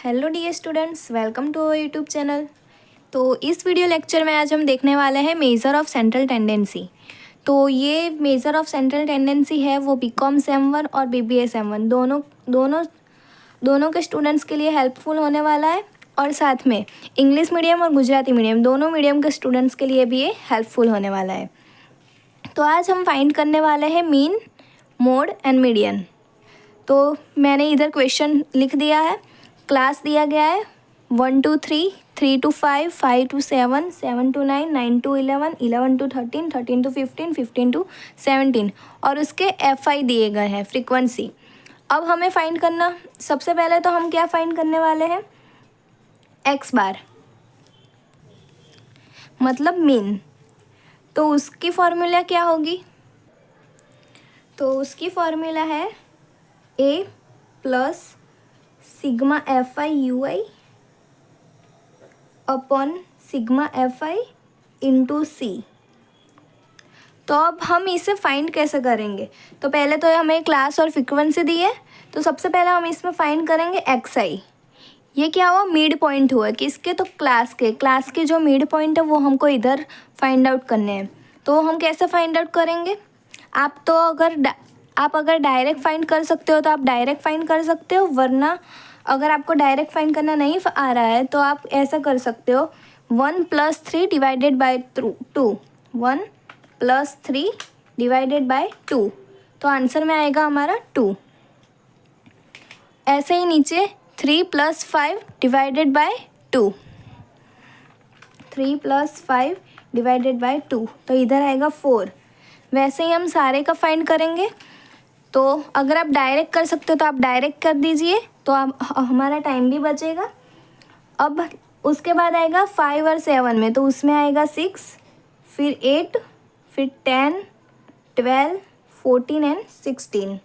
Hello dear students, welcome to our YouTube channel. तो इस video lecture में आज हम देखने वाले हैं मेजर ऑफ सेंट्रल टेंडेंसी। तो ये मेजर ऑफ सेंट्रल टेंडेंसी है वो बीकॉम सेम 1 और बीबीए सेम 1 दोनों के स्टूडेंट्स के लिए हेल्पफुल होने वाला है, और साथ में इंग्लिश मीडियम और गुजराती मीडियम दोनों मीडियम के स्टूडेंट्स के लिए भी ये हेल्पफुल होने वाला है। तो आज हम फाइंड करने वाले हैं मीन, मोड एंड मीडियन। तो मैंने इधर क्वेश्चन लिख दिया है, क्लास दिया गया है 1 to 3, 3 to 5, 5 to 7, 7 to 9, 9 to 11, 11 to 13, 13 to 15, 15 to 17 और उसके FI दिए गए हैं, फ्रीक्वेंसी। अब हमें फाइंड करना, सबसे पहले तो हम क्या फाइंड करने वाले हैं, एक्स बार मतलब मीन। तो उसकी फॉर्मूला क्या होगी, तो उसकी फॉर्मूला है A plus sigma FI UI upon sigma FI into C। तो अब हम इसे फाइंड कैसे करेंगे, तो पहले तो हमें क्लास और फ्रीक्वेंसी दी है, तो सबसे पहले हम इसमें फाइंड करेंगे XI। ये क्या हुआ, मिड पॉइंट हुआ किसके, तो क्लास के जो मिड पॉइंट है वो हमको इधर फाइंड आउट करने हैं। तो हम कैसे फाइंड आउट करेंगे, आप अगर डायरेक्ट फाइंड कर सकते हो तो आप डायरेक्ट फाइंड कर सकते हो, वरना अगर आपको डायरेक्ट फाइंड करना नहीं आ रहा है तो आप ऐसा कर सकते हो 1 + 3 डिवाइडेड बाय 2, 1 + 3 डिवाइडेड बाय 2, तो आंसर में आएगा हमारा 2। ऐसे ही नीचे 3 + 5 डिवाइडेड बाय 2, 3 + 5 डिवाइडेड बाय 2, तो इधर आएगा 4। वैसे ही हम सारे का फाइंड करेंगे। तो अगर आप डायरेक्ट कर सकते हो तो आप डायरेक्ट कर दीजिए, तो आप हमारा टाइम भी बचेगा। अब उसके बाद आएगा 5 और 7 में, तो उसमें आएगा 6, फिर 8, फिर 10, 12, 14 एंड 16।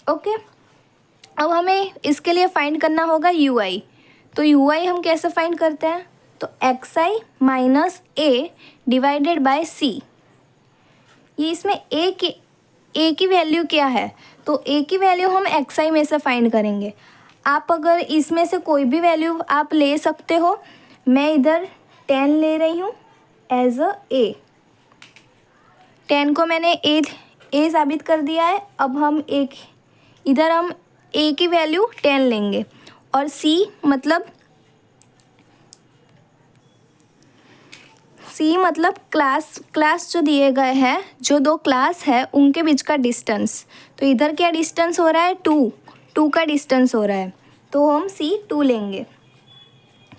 ओके, अब हमें इसके लिए फाइंड करना होगा UI। तो UI हम कैसे फाइंड करते हैं, तो XI minus A divided by C। ये इसमें A की वैल्यू क्या है, तो A की वैल्यू हम XI में से फाइंड करेंगे। आप अगर इसमें से कोई भी वैल्यू आप ले सकते हो, मैं इधर 10 ले रही हूँ एज अ A। 10 को मैंने A साबित कर दिया है। अब हम इधर हम A की वैल्यू 10 लेंगे, और C मतलब क्लास जो दिए गए हैं, जो दो क्लास है उनके बीच का डिस्टेंस। तो इधर क्या डिस्टेंस हो रहा है, 2 का डिस्टेंस हो रहा है, तो हम C2 लेंगे।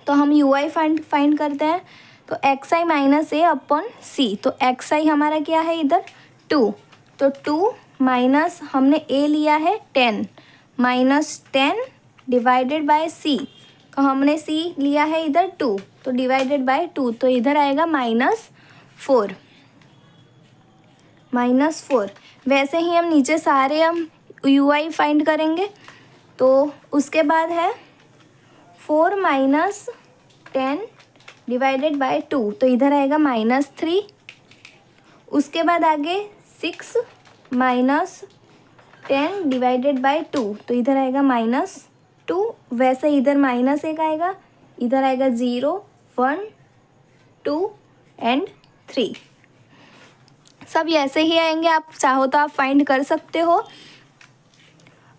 तो हम UI फाइंड करते हैं, तो XI minus A upon C। तो XI हमारा क्या है इधर 2, तो 2 माइनस हमने A लिया है 10, माइनस 10 डिवाइडेड बाय C, तो हमने C लिया है इधर 2, तो डिवाइडेड बाय 2, तो इधर आएगा -4। वैसे ही हम नीचे सारे हम UI फाइंड करेंगे। तो उसके बाद है 4 माइनस 10 डिवाइडेड बाय 2, तो इधर आएगा -3। उसके बाद आगे 6 माइनस 10 डिवाइडेड बाय 2, तो इधर आएगा -2। वैसे इधर -1 आएगा, इधर आएगा 0, 1, 2 एंड 3। सब ऐसे ही आएंगे, आप चाहो तो आप फाइंड कर सकते हो।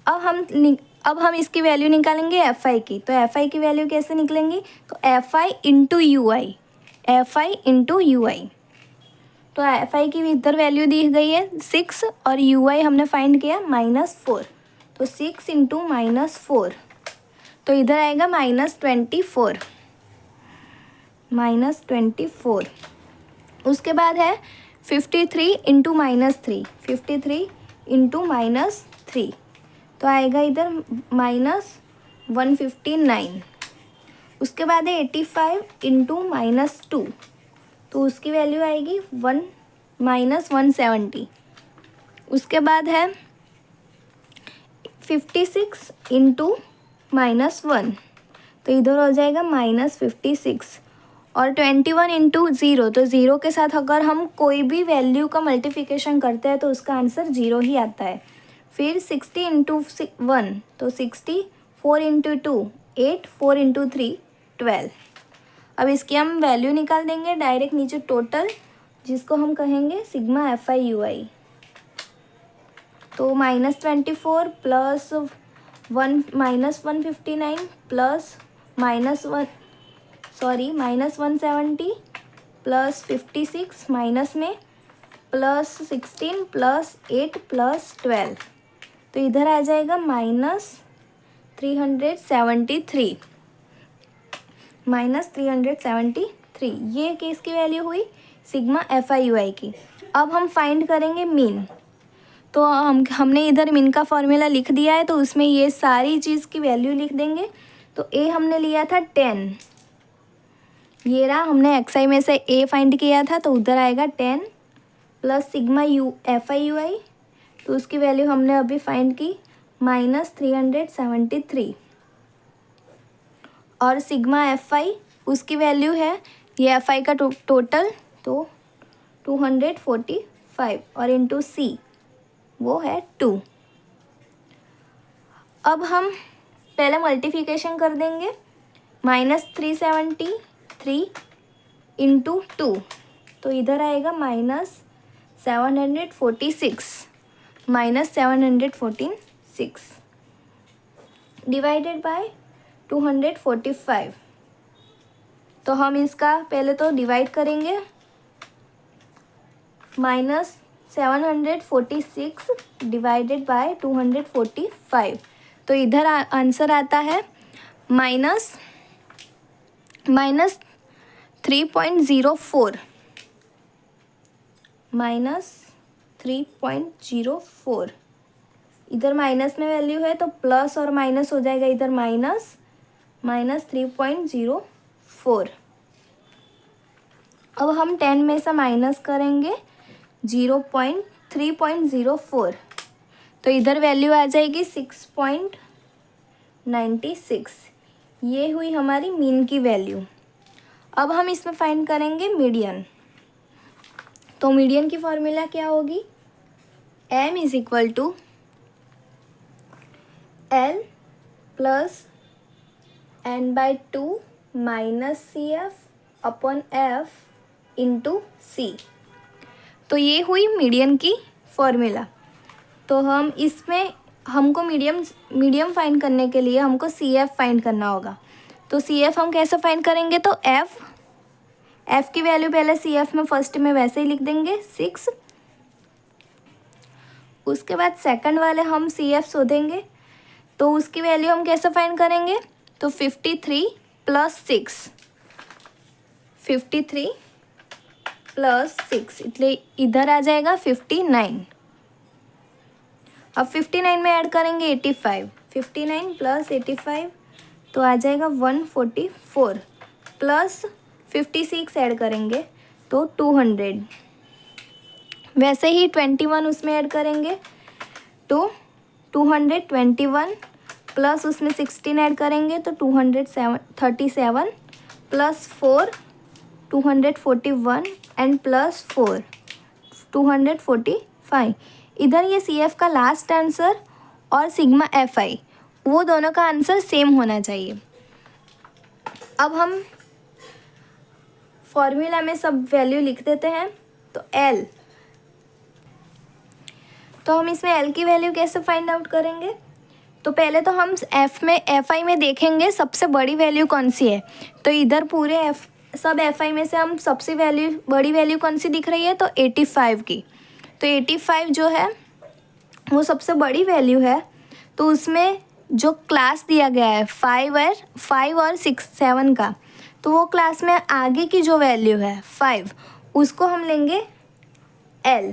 अब हम इसकी वैल्यू निकालेंगे FI की। तो FI की वैल्यू कैसे निकलेंगी, तो FI इंटू UI, तो FI की इधर वैल्यू दी गई है 6, और UI हमने फाइंड किया -4, तो 6 इंटू -4, तो इधर आएगा -24। उसके बाद है 53 इंटू -3, 53 इंटू -3, तो आएगा इधर -159। उसके बाद है 85 इंटू -2, तो उसकी वैल्यू आएगी -170। उसके बाद है 56 इंटू -1, तो इधर हो जाएगा -56, और 21 इंटू 0, तो 0 के साथ अगर हम कोई भी वैल्यू का मल्टीप्लिकेशन करते हैं तो उसका आंसर 0 ही आता है। फिर 60 इंटू 1, तो 60, 4 इंटू 2, 8, 4 इंटू 3 12। अब इसकी हम वैल्यू निकाल देंगे डायरेक्ट नीचे टोटल, जिसको हम कहेंगे सिग्मा FI/UI। तो -24 प्लस 1 -159 प्लस -170 प्लस 56 माइनस में प्लस 16 प्लस 8 प्लस 12, तो इधर आ जाएगा -373 -373। ये केस की वैल्यू हुई सिग्मा FI/UI की। अब हम फाइंड करेंगे मीन। तो हमने इधर मीन का फॉर्मूला लिख दिया है, तो उसमें ये सारी चीज़ की वैल्यू लिख देंगे। तो ए हमने लिया था 10, ये रहा, हमने XI में से ए फाइंड किया था, तो उधर आएगा 10 प्लस सिग्मा FI/UI, तो उसकी वैल्यू हमने अभी फाइंड की -373। और सिग्मा FI उसकी वैल्यू है, ये FI का टोटल, तो 245 और इंटू C वो है 2। अब हम पहले मल्टीप्लिकेशन कर देंगे, -373 इंटू 2, तो इधर आएगा -746 डिवाइडेड बाय 245। तो हम इसका पहले तो डिवाइड करेंगे, -746 डिवाइडेड बाय 245, तो इधर आंसर आता है -3.04 -3.04। इधर माइनस में वैल्यू है तो प्लस और माइनस हो जाएगा, इधर -3.04। अब हम 10 में से माइनस करेंगे 3.04, तो इधर वैल्यू आ जाएगी 6.96। ये हुई हमारी मीन की वैल्यू। अब हम इसमें फाइंड करेंगे मीडियन। तो मीडियन की फॉर्मूला क्या होगी, M = L plus n/2 minus CF upon F into C। तो ये हुई मीडियन की फॉर्मूला। तो हम इसमें हमको मीडियम फाइंड करने के लिए हमको CF फाइंड करना होगा। तो CF हम कैसे फाइंड करेंगे, तो F की वैल्यू पहले CF में फर्स्ट में वैसे ही लिख देंगे 6। उसके बाद सेकंड वाले हम CF शोधेंगे, तो उसकी वैल्यू हम कैसे फाइंड करेंगे, तो 53 प्लस 6 इसलिए इधर आ जाएगा 59। अब 59 में ऐड करेंगे 85, 59 प्लस 85 तो आ जाएगा 144 प्लस 56 ऐड करेंगे तो 200। वैसे ही 21 उसमें ऐड करेंगे तो 221 प्लस उसमें 16 ऐड करेंगे तो 237 प्लस 4 241 एंड प्लस 4 245। इधर ये CF का लास्ट आंसर और सिग्मा FI वो दोनों का आंसर सेम होना चाहिए। अब हम फॉर्मूला में सब वैल्यू लिख देते हैं। तो L, तो हम इसमें L की वैल्यू कैसे फाइंड आउट करेंगे, तो पहले तो हम FI में देखेंगे सबसे बड़ी वैल्यू कौन सी है। तो इधर पूरे सब FI में से हम सबसे बड़ी वैल्यू कौन सी दिख रही है, तो 85 की। तो 85 जो है वो सबसे बड़ी वैल्यू है। तो उसमें जो क्लास दिया गया है 5 और 6 7 का, तो वो क्लास में आगे की जो वैल्यू है 5 उसको हम लेंगे L।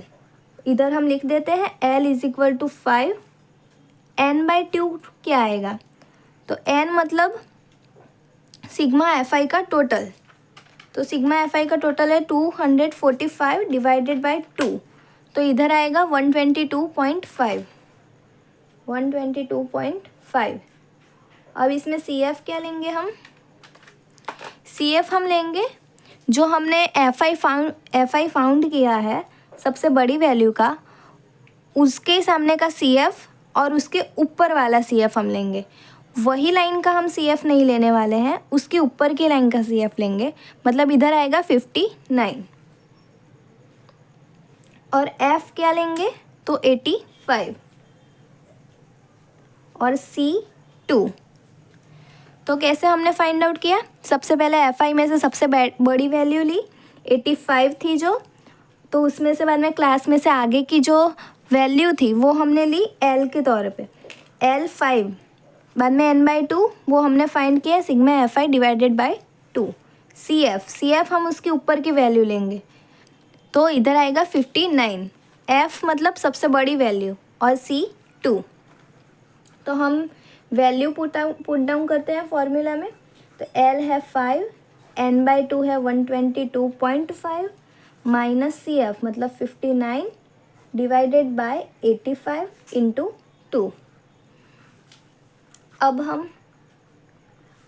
इधर हम लिख देते हैं L = 5। n/2 क्या आएगा, तो n मतलब सिग्मा FI का टोटल। तो सिग्मा FI का टोटल है 245 डिवाइडेड बाय 2, तो इधर आएगा 122.5। अब इसमें CF क्या लेंगे हम, CF हम लेंगे जो हमने FI फाउंड किया है सबसे बड़ी वैल्यू का, उसके सामने का CF और उसके ऊपर वाला CF हम लेंगे। वही लाइन का हम सी एफ नहीं लेने वाले हैं, उसके ऊपर की लाइन का सी एफ लेंगे। मतलब इधर आएगा 59 और एफ क्या लेंगे तो 85 और C2। तो कैसे हमने फाइंड आउट किया, सबसे पहले एफ आई में से सबसे बड़ी वैल्यू ली 85 थी जो, तो उसमें से बाद में क्लास में से आगे की जो वैल्यू थी वो हमने ली L के तौर पे, L5, बाद में N/2 वो हमने फाइंड किया sigma f i divided by 2। C f हम उसके ऊपर की वैल्यू लेंगे, तो इधर आएगा 59, एफ मतलब सबसे बड़ी वैल्यू और C2। तो हम वैल्यू पुट डाउन करते हैं फॉर्मूला में। तो L है 5, N/2 है 122.5 माइनस CF मतलब 59 डिवाइडेड बाय 85 इंटू 2। अब हम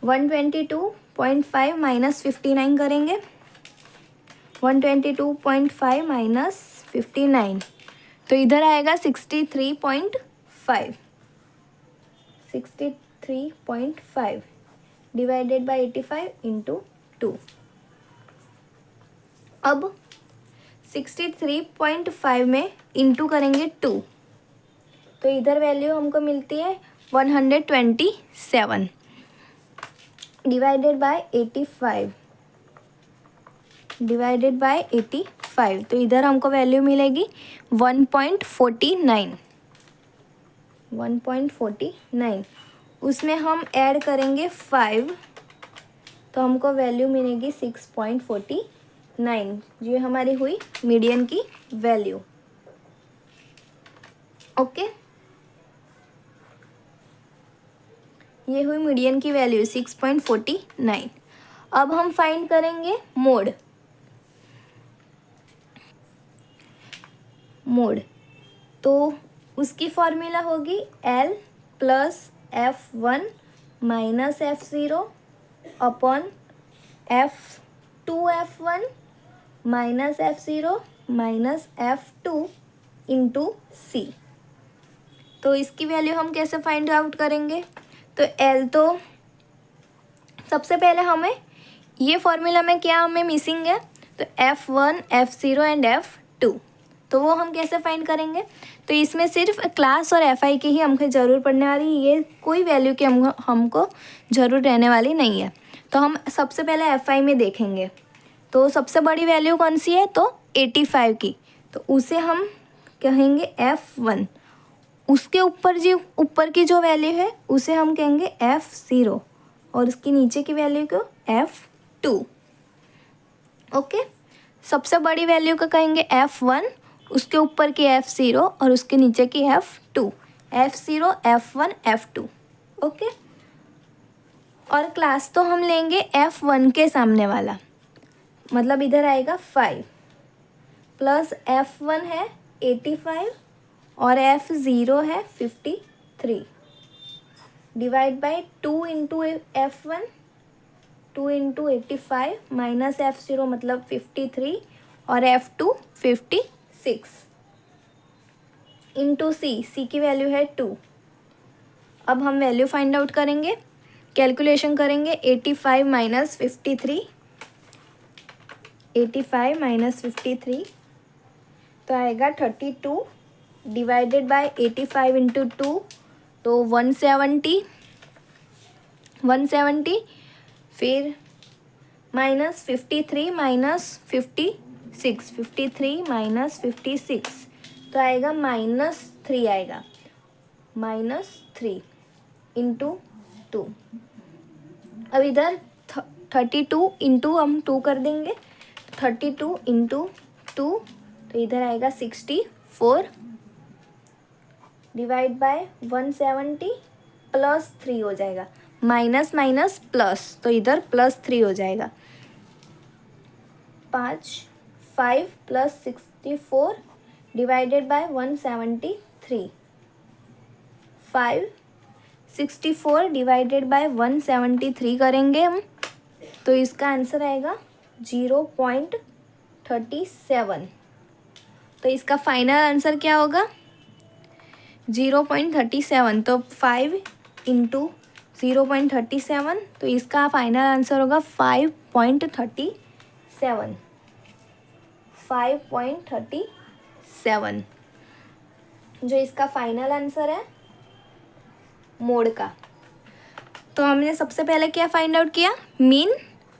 122.5 माइनस 59 करेंगे, 122.5 माइनस 59 तो इधर आएगा 63.5, 63.5 डिवाइडेड बाय 85 इंटू 2। अब 63.5 में इंटू करेंगे 2, तो इधर वैल्यू हमको मिलती है 127 डिवाइडेड बाय 85 डिवाइडेड बाय 85, तो इधर हमको वैल्यू मिलेगी 1.49, 1.49। उसमें हम ऐड करेंगे 5 तो हमको वैल्यू मिलेगी 6.49, ये हमारी हुई मीडियन की वैल्यू। ओके, ये हुई मीडियन की वैल्यू 6.49। अब हम फाइंड करेंगे मोड। तो उसकी फॉर्मूला होगी L plus F1 minus F0 upon F1 minus F0 minus F2 into C। तो इसकी वैल्यू हम कैसे फाइंड आउट करेंगे, तो L तो सबसे पहले हमें ये फॉर्मूला में क्या हमें मिसिंग है, तो F1 F0 एंड F2, तो वो हम कैसे फाइंड करेंगे। तो इसमें सिर्फ क्लास और एफ आई की ही हमको ज़रूर पड़ने वाली, ये कोई वैल्यू की हमको ज़रूर रहने वाली नहीं है। तो हम सबसे पहले एफ आई में देखेंगे, तो सबसे बड़ी वैल्यू कौन सी है, तो 85 की, तो उसे हम कहेंगे F1। उसके ऊपर की जो वैल्यू है उसे हम कहेंगे F0 और उसके नीचे की वैल्यू को F2। ओके, सबसे बड़ी वैल्यू का कहेंगे F1, उसके ऊपर की F0 और उसके नीचे की F2, F0 F1 F2। Okay, और क्लास तो हम लेंगे F1 के सामने वाला, मतलब इधर आएगा 5 प्लस F1 है 85 और F0 है 53 divide by 2 into F1, 2 into 85 minus F0 मतलब 53 और F2 56 इंटू C की वैल्यू है 2। अब हम वैल्यू फाइंड आउट करेंगे, कैलकुलेशन करेंगे 85 माइनस 53, 85 माइनस 53 तो आएगा 32 डिवाइडेड बाय 85 इंटू 2 तो 170 फिर माइनस 53 माइनस 56, 53 माइनस 56 तो आएगा -3 आएगा, -3 इंटू 2। अब इधर 32 इंटू हम 2 कर देंगे, 32 इंटू 2 तो इधर आएगा 64 डिवाइड बाय 170 प्लस 3 हो जाएगा, माइनस माइनस प्लस तो इधर +3 हो जाएगा। 5 plus 64 divided by 173, 64 divided by 173 करेंगे हम तो इसका आंसर आएगा 0.37। तो इसका फाइनल आंसर क्या होगा 0.37। तो 5 इंटू 0.37, तो इसका फाइनल आंसर होगा 5.37। 5.37 जो इसका फाइनल आंसर है मोड का। तो हमने सबसे पहले क्या फाइंड आउट किया, मीन,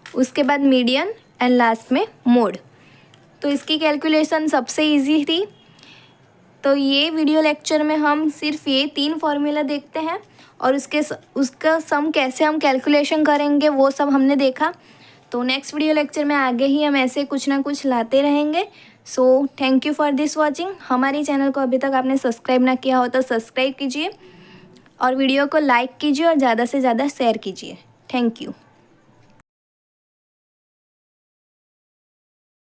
उसके बाद मीडियन एंड लास्ट में मोड। तो इसकी कैलकुलेशन सबसे इजी थी। तो ये वीडियो लेक्चर में हम सिर्फ ये 3 फॉर्मूला देखते हैं और उसका सम कैसे हम कैलकुलेशन करेंगे वो सब हमने देखा। तो नेक्स्ट वीडियो लेक्चर में आगे ही हम ऐसे कुछ ना कुछ लाते रहेंगे। So thank you for this watching. हमारी चैनल को अभी तक आपने सब्सक्राइब ना किया हो तो सब्सक्राइब कीजिए और वीडियो को लाइक कीजिए और ज़्यादा से ज़्यादा शेयर कीजिए। Thank you.